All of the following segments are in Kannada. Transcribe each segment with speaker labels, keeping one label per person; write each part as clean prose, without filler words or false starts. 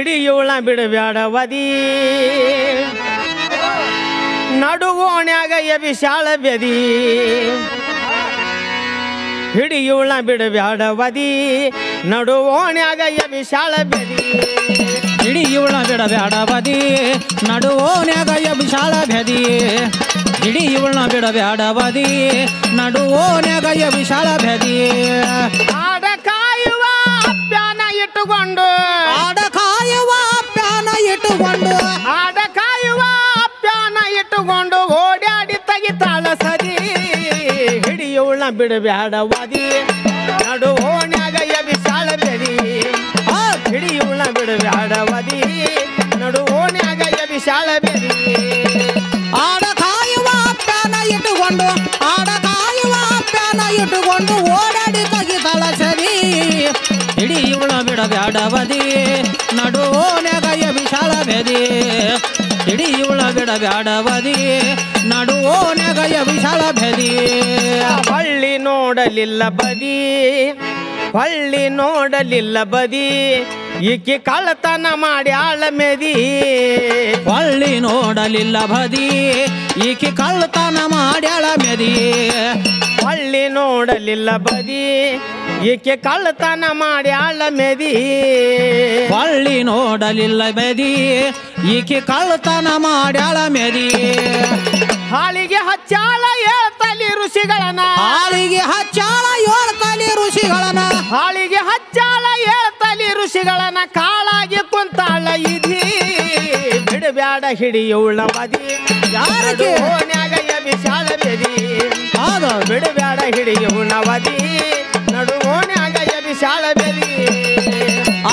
Speaker 1: ಹಿಡಿಯುಳ ಬಿಡಬ್ಯಾಡವದಿ ನಡುವೋಣ್ಯಾಗ ಎಬಿಶಾಳ ಬೆದಿ ಹಿಡಿಯುಳ ಬಿಡಬ್ಯಾಡವದಿ ನಡುವೋಣ್ಯಾಗ ಎಬಿಶಾಳ ಬೆದಿ
Speaker 2: ಹಿಡಿಯುಳ ಬಿಡಬ್ಯಾಡವದಿ ನಡುವೋನ್ಯಾಗ ಎಬಿಶಾಳ ಬೆದಿ ಹಿಡಿಯುಳ ಬಿಡಬ್ಯಾಡವದಿ ನಡುವೋನ್ಯಾಗ ಎಬಿಶಾಳ ಬೆದಿ
Speaker 1: ಆಡ ಕಾಯುವ ಪ್ಯಾನ ಇಟ್ಟುಕೊಂಡು
Speaker 2: ಆಡ ಕಾಯುವ ಪ್ಯಾನ ಇಟ್ಟುಕೊಂಡು
Speaker 1: ಆಡ ಕಾಯುವ ಪ್ಯಾನ ಇಟ್ಟುಕೊಂಡು ಓಡಾಡಿ ತೆಗಿತಾಳ ಸದಿ ಹಿಡಿಯುಳ ಬಿಡಬ್ಯಾಡವದಿ ನಡುವೋಣ್ಯಾಗ ಎಬಿಶಾಳ ಬೆದಿ ಹಿಡಿಯುಳ ಬಿಡಬ್ಯಾಡವದಿ ನಡುವೋಣ್ಯಾಗ ಎಬಿಶಾಳ ಬೆದಿ
Speaker 2: ಆಡ ಕಾಯುವ ಪ್ಯಾನ ಇಟ್ಟುಕೊಂಡು ಆಡ ಕಾಯುವ ಪ್ಯಾನ ಇಟ್ಟುಕೊಂಡು ಓಡಾಡಿ ತೆಗಿತಾಳ ಸರಿ ಹಿಡಿಯುಳ ಬಿಡಬ್ಯಾಡವದಿ ನಡುವೋನ್ಯಾಗ ಎಬಿಶಾಳ ಬೆದಿ ಹಿಡಿಯುಳ ಬಿಡಬ್ಯಾಡವದಿ ನಡುವೋನ್ಯಾಗ ಎಬಿಶಾಳ ಬೆದಿ
Speaker 1: ಹೊಳ್ಳಿ ನೋಡಲಿಲ್ಲ ಬದಿ ಹೊಳ್ಳಿ ನೋಡಲಿಲ್ಲ ಬದಿ ಈಕಿ ಕಳ್ಳತನ ಮಾಡಿ ಆಳ ಮೆದಿ
Speaker 2: ಹೊಳ್ಳಿ ನೋಡಲಿಲ್ಲ ಬದಿ ಈಕಿ ಕಳ್ಳತನ ಮಾಡ್ಯಾಳ ಮೆದಿ
Speaker 1: ಹೊಳ್ಳಿ ನೋಡಲಿಲ್ಲ ಬದಿ ಈಕೆ ಕಳ್ಳತನ ಮಾಡಿ ಆಳ ಮೆದಿ
Speaker 2: ಹೊಳ್ಳಿ ನೋಡಲಿಲ್ಲ ಬದಿ ಈಕಿ ಕಳ್ಳತನ ಮಾಡ್ಯಾಳ ಮೆದಿ
Speaker 1: ಹಾಳಿಗೆ ಹಚ್ಚಾಳ ಹೇಳ್ತಲಿ ಋಷಿಗಳನ್ನ
Speaker 2: ಹಾಳಿಗೆ ಹಚ್ಚಾಳ ಹೇಳ್ತಲಿ ಋಷಿಗಳನ್ನ
Speaker 1: ಹಾಳಿಗೆ ಹಚ್ಚಾಳ ಹೇಳ್ತಲಿ ಋಷಿಗಳನ್ನ ಕಾಳಾಗಿ ಕುಂತಾಳ ಇದಿ ಬಿಡಬ್ಯಾಡ ಹಿಡಿಯುಳ ಬದಿ
Speaker 2: ಯಾರಿಗೆ
Speaker 1: ಓಣ್ಯಾಗ ಎಬಿಶಾಳ ಬೆದಿ
Speaker 2: ಹೌದು
Speaker 1: ಬಿಡಬ್ಯಾಡ ಹಿಡಿಯುಳ ಬದಿ ನಡುವೋಣ್ಯಾಗ ಎಬಿಶಾಳ ಬೆದಿ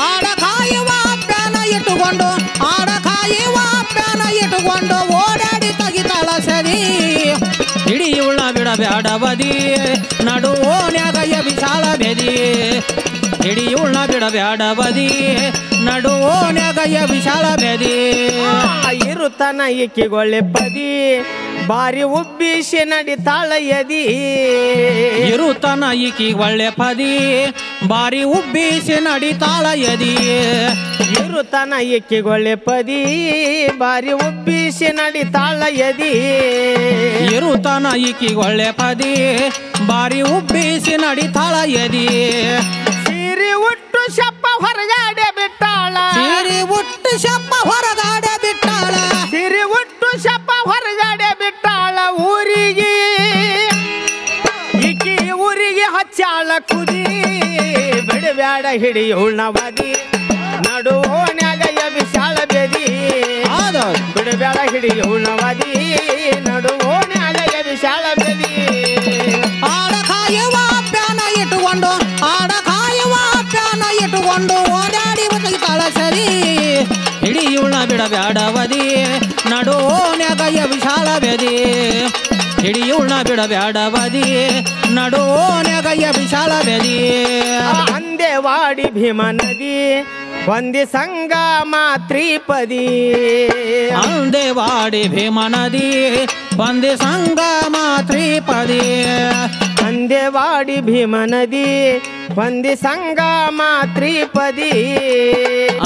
Speaker 2: ಆಡ ಕಾಯುವ ಪ್ಯಾನ ಇಟ್ಟುಕೊಂಡು ಆಡ ಕಾಯುವ ಪ್ಯಾನ ಇಟ್ಟುಕೊಂಡು ಓಡಾಡಿ ತೆಗಿತಾಳ ಸರಿ ಹಿಡಿಯುಳ ಬಿಡಬ್ಯಾಡವದಿ ನಡುವೋನ್ಯಾಗ ಎಬಿಶಾಳ ಬೆದಿ ಹಿಡಿಯುಳ ಬಿಡಬ್ಯಾಡವದಿ ನಡುವೋನ್ಯಾಗ ಎಬಿಶಾಳ ಬೆದಿ
Speaker 1: ಇರುತನ ಈಕಿಗೊಳ್ಳೆ ಪದಿ ಬಾರಿ ಉಬ್ಬಿಸಿ ನಡಿತಾಳ ಎದಿ
Speaker 2: ಇರುತನ ಈಕಿ ಒಳ್ಳೆ ಪದಿ ಬಾರಿ ಉಬ್ಬಿಸಿ ನಡಿತಾಳ ಎದಿ
Speaker 1: ಇರುತನ ಈಕಿಗೊಳ್ಳೆ ಪದಿ ಬಾರಿ ಉಬ್ಬಿಸಿ ನಡಿತಾಳ ಎದಿ
Speaker 2: ಇರುತನ ಈಕಿ ಒಳ್ಳೆ ಪದಿ ಬಾರಿ ಉಬ್ಬಿಸಿ ನಡಿತಾಳ ಎದಿ
Speaker 1: ಸೀರಿ ಉಟ್ಟು ಶಪ್ಪ ಹೊರಗಾಡೆ ಬಿಟ್ಟಾಳ
Speaker 2: ಸೀರಿ ಉಟ್ಟು ಶಪ್ಪ ಹೊರಗಾಡೆ ಬಿಟ್ಟಾಳ
Speaker 1: ಸಿರಿ ಉಟ್ಟು ಶಪ್ಪ ಹೊರಗಡೆ ಬಿಟ್ಟಾಳ ಊರಿಗೆ ಈಕಿ ಊರಿಗೆ ಹಚ್ಚಾಳ ಕುದಿ ಬಿಡಬ್ಯಾಡ ಹಿಡಿಯುಳ ಬದಿ ನಡುವೋಣ್ಯಾಗ ಎಬಿಶಾಳ ಬೆದಿ
Speaker 2: ಹೌದು
Speaker 1: ಬಿಡಬ್ಯಾಡ ಹಿಡಿಯುಳ ಬದಿ ನಡುವೋಣ್ಯಾಗ ಎಬಿಶಾಳ ಬೆದಿ
Speaker 2: ಆಡ ಕಾಯುವ ಪ್ಯಾನ ಇಟ್ಟುಕೊಂಡು ಆಡ ಕಾಯುವ ಪ್ಯಾನ ಇಟ್ಟುಕೊಂಡು ಓಡಾಡಿ ತೆಗಿತಾಳ ಸರಿ ಹಿಡಿಯುಳ ಬಿಡಬ್ಯಾಡವದಿ ನಡುವೋನ್ಯಾಗ ಎಬಿಶಾಳ ಬೆದಿ ಹಿಡಿಯುಳ ಬಿಡಬ್ಯಾಡವದಿ ನಡುವೋನ್ಯಾಗ ಎಬಿಶಾಳ ಬೆದಿ
Speaker 1: ಅಂದೇವಾಡಿ ಭೀಮ ನದಿ ಒಂದಿ ಸಂಗಮ ತ್ರಿಪದಿ
Speaker 2: ಅಂದೇವಾಡಿ ಭೀಮ ನದಿ ಒಂದಿ ಸಂಗಮ ತ್ರಿಪದಿ
Speaker 1: ಅಂದೇವಾಡಿ ಭೀಮ ನದಿ ಒಂದಿ ಸಂಗಮ ತ್ರಿಪದಿ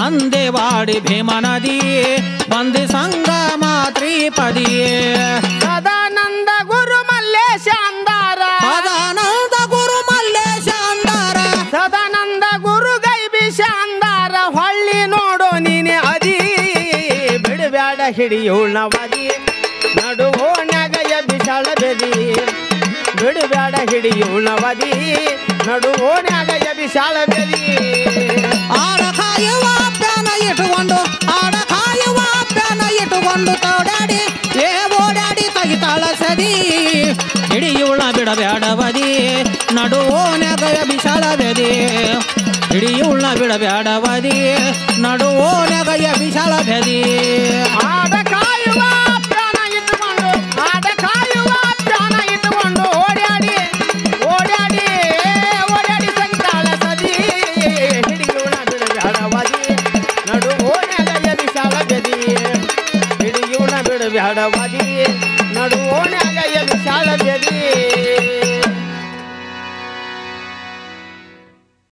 Speaker 2: ಅಂದೇವಾಡಿ ಭೀಮ ನದಿ ಒಂದಿ ಸಂಗಮ ತ್ರಿಪದಿ
Speaker 1: ಸದಾನಂದ ಗುರು ಮಲ್ಲೇಶ ಅಂದಾರ
Speaker 2: ಸದಾನಂದ ಗುರು ಮಲ್ಲೇಶ ಅಂದಾರ
Speaker 1: ಸದಾನಂದ ಗುರು ಗೈಬಿಷ ಅಂದಾರ ಹೊಳ್ಳಿ ನೋಡೋ ನೀನೆ ಅದಿ ಬಿಡಬ್ಯಾಡ ಹಿಡಿಯುಳ ಬದಿ ನಡುವೋಣ್ಯಾಗ ಎಬಿಶಾಳ ಬೆದಿ ಬಿಡಬ್ಯಾಡ ಹಿಡಿಯುಳ ಬದಿ ನಡುವೋಣ್ಯಾಗ ಎಬಿಶಾಳ ಬೆದಿ
Speaker 2: ಆಡ ಕಾಯುವ ಪ್ಯಾನ ಇಟ್ಟುಕೊಂಡು ಆಡ ಕಾಯುವ ಪ್ಯಾನ ಇಟ್ಟುಕೊಂಡು ಓಡಾಡಿ ಓಡಾಡಿ ತೆಗಿತಾಳ ಸದಿ ಹಿಡಿಯುಳ ಬಿಡಬ್ಯಾಡವದಿ ನಡುವೋನ್ಯಾಗ ಎಬಿಶಾಳ ಬೆದಿ ಹಿಡಿಯುಳ ಬಿಡಬ್ಯಾಡವದಿ ನಡುವೋನ್ಯಾಗ ಎಬಿಶಾಳ ಬೆದಿ
Speaker 1: ಆಡ ಕಾಯುವ ಪ್ರಾಣ ಇಟ್ಟುಕೊಂಡು ಆಡ ಕಾಯುವ ಪ್ರಾಣ ಇಟ್ಟುಕೊಂಡು ಓಡಾಡಿ ಓಡಾಡಿ ಓಡಾಡಿ ಸಂತಾಳ ಸದಿ ಹಿಡಿಯುಳ ಬಿಡಬ್ಯಾಡವದಿ ನಡುವೋಣ್ಯಾಗ ಎಬಿಶಾಳ ಬೆದಿ ಹಿಡಿಯುಳ ಬಿಡಬ್ಯಾಡವದಿ ನಡುವೋಣ್ಯಾಗ ಎಬಿಶಾಳ ಬೆದಿ